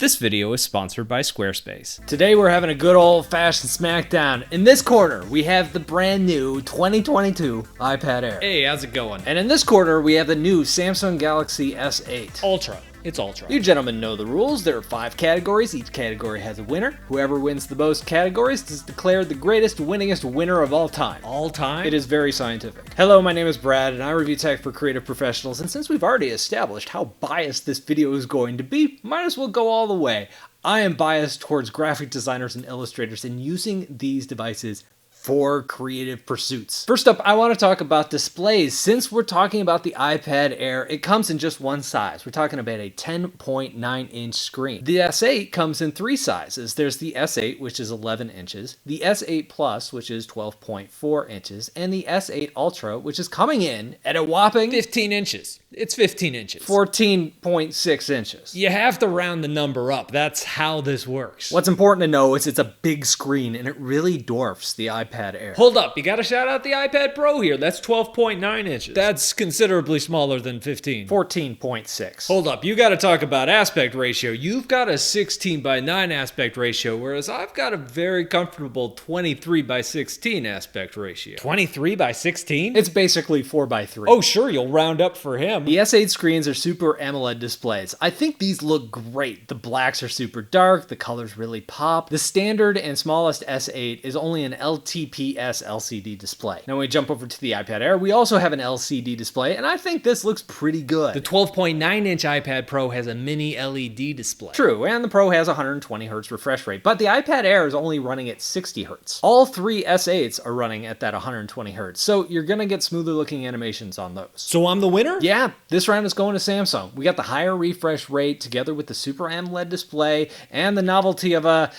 This video is sponsored by Squarespace. Today we're having a good old-fashioned smackdown. In this corner, we have the brand new 2022 iPad Air. Hey, how's it going? And in this corner, we have the new Samsung Galaxy S8. Ultra. It's Ultra. You gentlemen know the rules. There are 5 categories. Each category has a winner. Whoever wins the most categories is declared the greatest, winningest winner of all time. All time? It is very scientific. Hello, my name is Brad, and I review tech for creative professionals. And since we've already established how biased this video is going to be, might as well go all the way. I am biased towards graphic designers and illustrators in using these devices for creative pursuits. First up, I want to talk about displays. Since we're talking about the iPad Air, it comes in just one size. We're talking about a 10.9-inch screen. The S8 comes in 3 sizes. There's the S8, which is 11 inches, the S8 Plus, which is 12.4 inches, and the S8 Ultra, which is coming in at a whopping 15 inches. It's 15 inches. 14.6 inches. You have to round the number up. That's how this works. What's important to know is it's a big screen, and it really dwarfs the iPad Air. Hold up, you gotta shout out the iPad Pro here. That's 12.9 inches. That's considerably smaller than 15. 14.6. Hold up, you gotta talk about aspect ratio. You've got a 16:9 aspect ratio, whereas I've got a very comfortable 23:16 aspect ratio. 23:16? It's basically 4:3. Oh sure, you'll round up for him. The S8 screens are Super AMOLED displays. I think these look great. The blacks are super dark, the colors really pop. The standard and smallest S8 is only an LTPS LCD display. Now when we jump over to the iPad Air, we also have an LCD display, and I think this looks pretty good. The 12.9-inch iPad Pro has a mini LED display. True, and the Pro has 120 Hz refresh rate, but the iPad Air is only running at 60 Hz. All 3 S8s are running at that 120 Hz, so you're gonna get smoother looking animations on those. So I'm the winner? Yeah, this round is going to Samsung. We got the higher refresh rate together with the Super AMOLED display and the novelty of a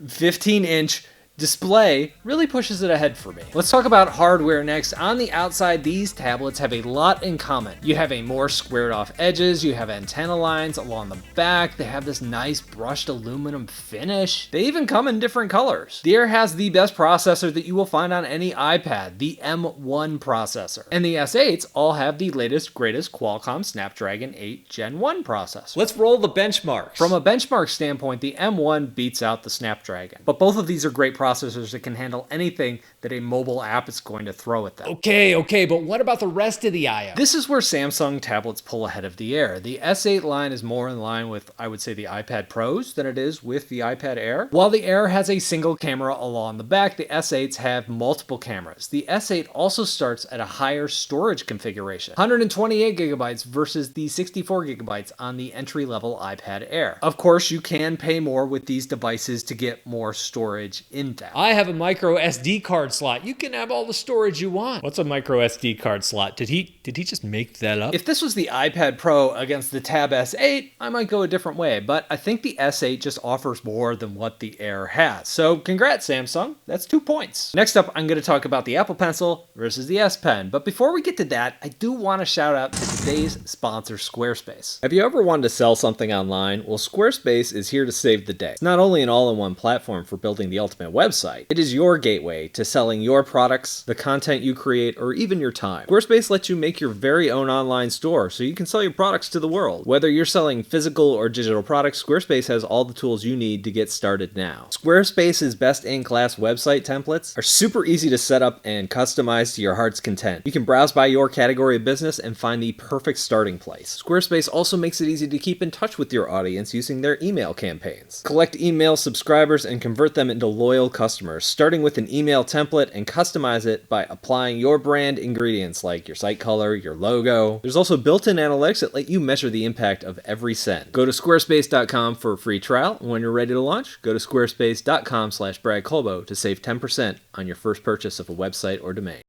15-inch display really pushes it ahead for me. Let's talk about hardware next. On the outside, these tablets have a lot in common. You have a more squared off edges, you have antenna lines along the back, they have this nice brushed aluminum finish. They even come in different colors. The Air has the best processor that you will find on any iPad, the M1 processor. And the S8s all have the latest, greatest Qualcomm Snapdragon 8 Gen 1 processor. Let's roll the benchmarks. From a benchmark standpoint, the M1 beats out the Snapdragon. But both of these are great processors that can handle anything that a mobile app is going to throw at them. Okay, but what about the rest of the IO? This is where Samsung tablets pull ahead of the Air. The S8 line is more in line with, I would say, the iPad Pros than it is with the iPad Air. While the Air has a single camera along the back, the S8s have multiple cameras. The S8 also starts at a higher storage configuration, 128 gigabytes versus the 64 gigabytes on the entry-level iPad Air. Of course, you can pay more with these devices to get more storage in them. I have a micro SD card slot. You can have all the storage you want. What's a micro SD card slot? Did he just make that up? If this was the iPad Pro against the Tab S8, I might go a different way, but I think the S8 just offers more than what the Air has. So congrats, Samsung. That's 2 points. Next up, I'm going to talk about the Apple Pencil versus the S Pen. But before we get to that, I do want to shout out to today's sponsor, Squarespace. Have you ever wanted to sell something online? Well, Squarespace is here to save the day. It's not only an all-in-one platform for building the ultimate website, it is your gateway to selling your products, the content you create, or even your time. Squarespace lets you make your very own online store so you can sell your products to the world. Whether you're selling physical or digital products, Squarespace has all the tools you need to get started now. Squarespace's best-in-class website templates are super easy to set up and customize to your heart's content. You can browse by your category of business and find the perfect starting place. Squarespace also makes it easy to keep in touch with your audience using their email campaigns. Collect email subscribers and convert them into loyal customers, starting with an email template and customize it by applying your brand ingredients like your site color, your logo. There's also built-in analytics that let you measure the impact of every send. Go to squarespace.com for a free trial, and when you're ready to launch, go to squarespace.com/BradColbo to save 10% on your first purchase of a website or domain.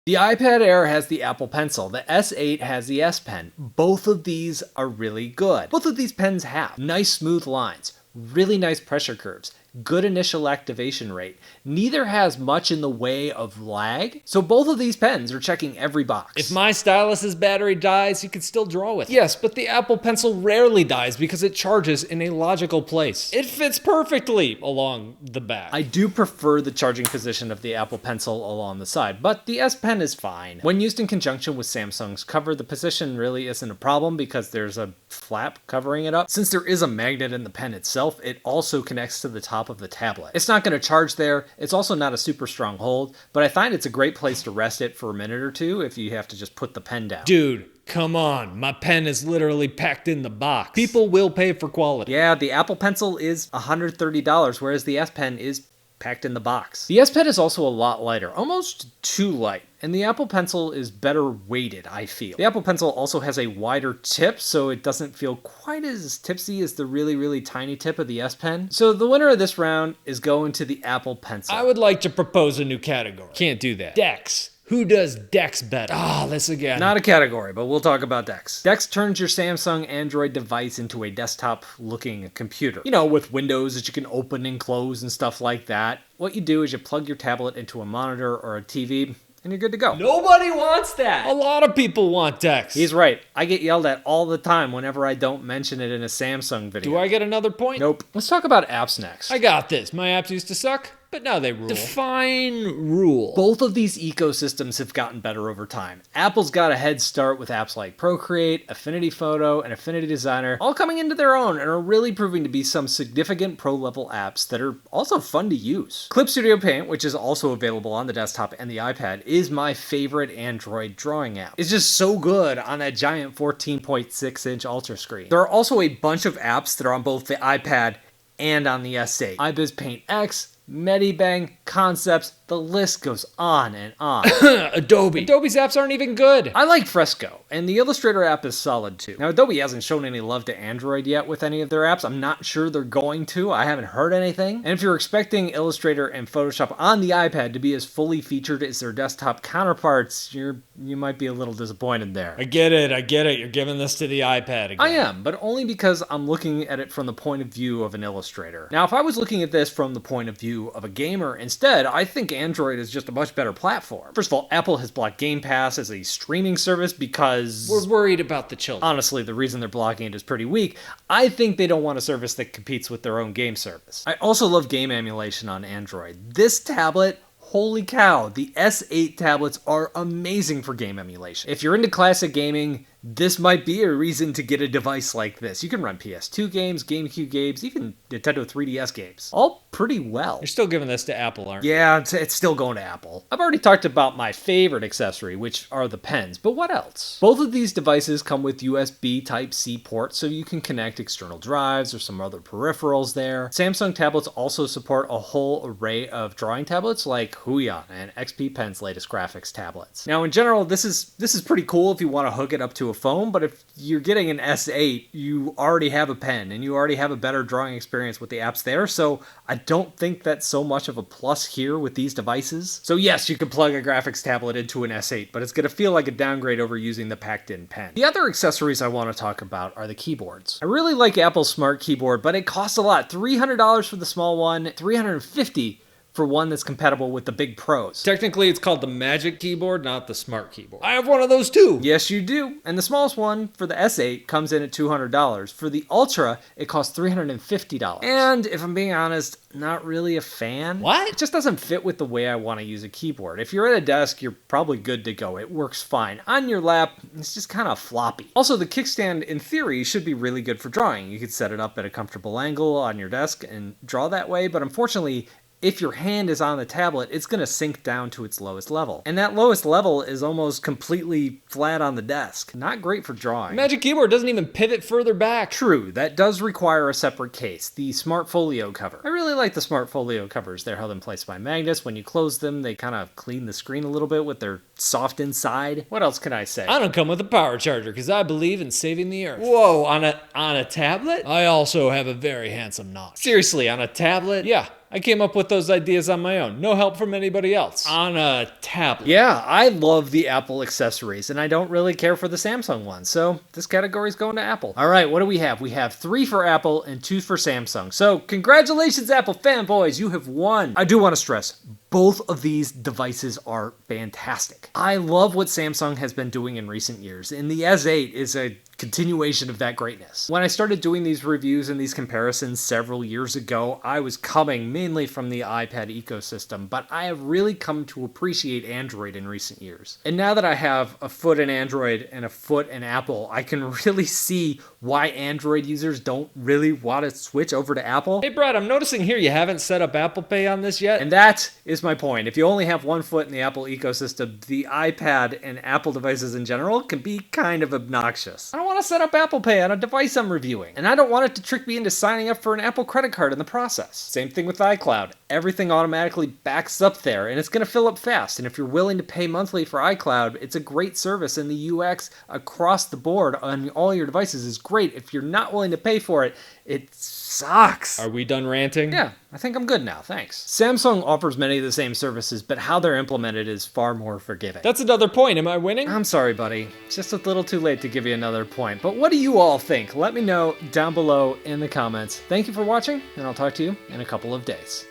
The iPad Air has the Apple Pencil. The S8 has the S Pen. Both of these are really good. Both of these pens have nice smooth lines, really nice pressure curves, good initial activation rate. Neither has much in the way of lag, so both of these pens are checking every box. If my stylus's battery dies, you can still draw with it. Yes, but the Apple Pencil rarely dies because it charges in a logical place. It fits perfectly along the back. I do prefer the charging position of the Apple Pencil along the side, but the S Pen is fine. When used in conjunction with Samsung's cover, the position really isn't a problem because there's a flap covering it up. Since there is a magnet in the pen itself, it also connects to the top of the tablet. It's not going to charge there. It's also not a super strong hold, but I find it's a great place to rest it for a minute or two if you have to just put the pen down. Dude, come on. My pen is literally packed in the box. People will pay for quality. Yeah, the Apple Pencil is $130, whereas the S Pen is packed in the box. The S Pen is also a lot lighter, almost too light, and the Apple Pencil is better weighted, I feel. The Apple Pencil also has a wider tip, so it doesn't feel quite as tipsy as the really, really tiny tip of the S Pen. So the winner of this round is going to the Apple Pencil. I would like to propose a new category. Can't do that. Dex. Who does Dex better? This again. Not a category, but we'll talk about Dex. Dex turns your Samsung Android device into a desktop-looking computer. You know, with windows that you can open and close and stuff like that. What you do is you plug your tablet into a monitor or a TV, and you're good to go. Nobody wants that. A lot of people want Dex. He's right. I get yelled at all the time whenever I don't mention it in a Samsung video. Do I get another point? Nope. Let's talk about apps next. I got this. My apps used to suck, but now they rule. Define rule. Both of these ecosystems have gotten better over time. Apple's got a head start with apps like Procreate, Affinity Photo, and Affinity Designer, all coming into their own and are really proving to be some significant pro-level apps that are also fun to use. Clip Studio Paint, which is also available on the desktop and the iPad, is my favorite Android drawing app. It's just so good on that giant 14.6-inch Ultra screen. There are also a bunch of apps that are on both the iPad and on the S8. iBiz Paint X, Medibang, Concepts, the list goes on and on. Adobe. Adobe's apps aren't even good. I like Fresco, and the Illustrator app is solid too. Now, Adobe hasn't shown any love to Android yet with any of their apps. I'm not sure they're going to. I haven't heard anything. And if you're expecting Illustrator and Photoshop on the iPad to be as fully featured as their desktop counterparts, you might be a little disappointed there. I get it. You're giving this to the iPad again. I am, but only because I'm looking at it from the point of view of an illustrator. Now, if I was looking at this from the point of view of a gamer instead, I think Android is just a much better platform. First of all, Apple has blocked Game Pass as a streaming service because we're worried about the children. Honestly, the reason they're blocking it is pretty weak. I think they don't want a service that competes with their own game service. I also love game emulation on Android. This tablet, holy cow, the S8 tablets are amazing for game emulation. If you're into classic gaming, this might be a reason to get a device like this. You can run PS2 games, GameCube games, even Nintendo 3DS games. All pretty well. You're still giving this to Apple, aren't you? Yeah, it's still going to Apple. I've already talked about my favorite accessory, which are the pens, but what else? Both of these devices come with USB Type-C ports, so you can connect external drives or some other peripherals there. Samsung tablets also support a whole array of drawing tablets like Huion and XP Pen's latest graphics tablets. Now, in general, this is pretty cool if you want to hook it up to a phone, but if you're getting an S8, you already have a pen and you already have a better drawing experience with the apps there, so I don't think that's so much of a plus here with these devices. So yes, you can plug a graphics tablet into an S8, but it's going to feel like a downgrade over using the packed-in pen. The other accessories I want to talk about are the keyboards. I really like Apple's Smart Keyboard, but it costs a lot. $300 for the small one, $350 for one that's compatible with the big pros. Technically, it's called the Magic Keyboard, not the Smart Keyboard. I have one of those too. Yes, you do. And the smallest one for the S8 comes in at $200. For the Ultra, it costs $350. And if I'm being honest, not really a fan. What? It just doesn't fit with the way I want to use a keyboard. If you're at a desk, you're probably good to go. It works fine. On your lap, it's just kind of floppy. Also, the kickstand, in theory, should be really good for drawing. You could set it up at a comfortable angle on your desk and draw that way, but unfortunately, if your hand is on the tablet, it's going to sink down to its lowest level. And that lowest level is almost completely flat on the desk. Not great for drawing. Magic Keyboard doesn't even pivot further back. True, that does require a separate case, the Smart Folio cover. I really like the Smart Folio covers. They're held in place by magnets. When you close them, they kind of clean the screen a little bit with their soft inside. What else can I say? I don't come with a power charger because I believe in saving the earth. Whoa, on a tablet? I also have a very handsome notch. Seriously, on a tablet? Yeah. I came up with those ideas on my own. No help from anybody else. On a tablet. Yeah, I love the Apple accessories, and I don't really care for the Samsung one, so this category's going to Apple. All right, what do we have? We have 3 for Apple and 2 for Samsung. So congratulations, Apple fanboys, you have won. I do want to stress, both of these devices are fantastic. I love what Samsung has been doing in recent years, and the S8 is a continuation of that greatness. When I started doing these reviews and these comparisons several years ago, I was coming mainly from the iPad ecosystem, but I have really come to appreciate Android in recent years. And now that I have a foot in Android and a foot in Apple, I can really see why Android users don't really want to switch over to Apple. Hey Brad, I'm noticing here you haven't set up Apple Pay on this yet. And that is my point. If you only have one foot in the Apple ecosystem, the iPad and Apple devices in general can be kind of obnoxious. I don't want to set up Apple Pay on a device I'm reviewing, and I don't want it to trick me into signing up for an Apple credit card in the process. Same thing with iCloud. Everything automatically backs up there, and it's going to fill up fast, and if you're willing to pay monthly for iCloud, it's a great service, and the UX across the board on all your devices is great. If you're not willing to pay for it, it sucks. Are we done ranting? Yeah, I think I'm good now, thanks. Samsung offers many of the same services, but how they're implemented is far more forgiving. That's another point. Am I winning? I'm sorry, buddy. It's just a little too late to give you another point. But what do you all think? Let me know down below in the comments. Thank you for watching, and I'll talk to you in a couple of days.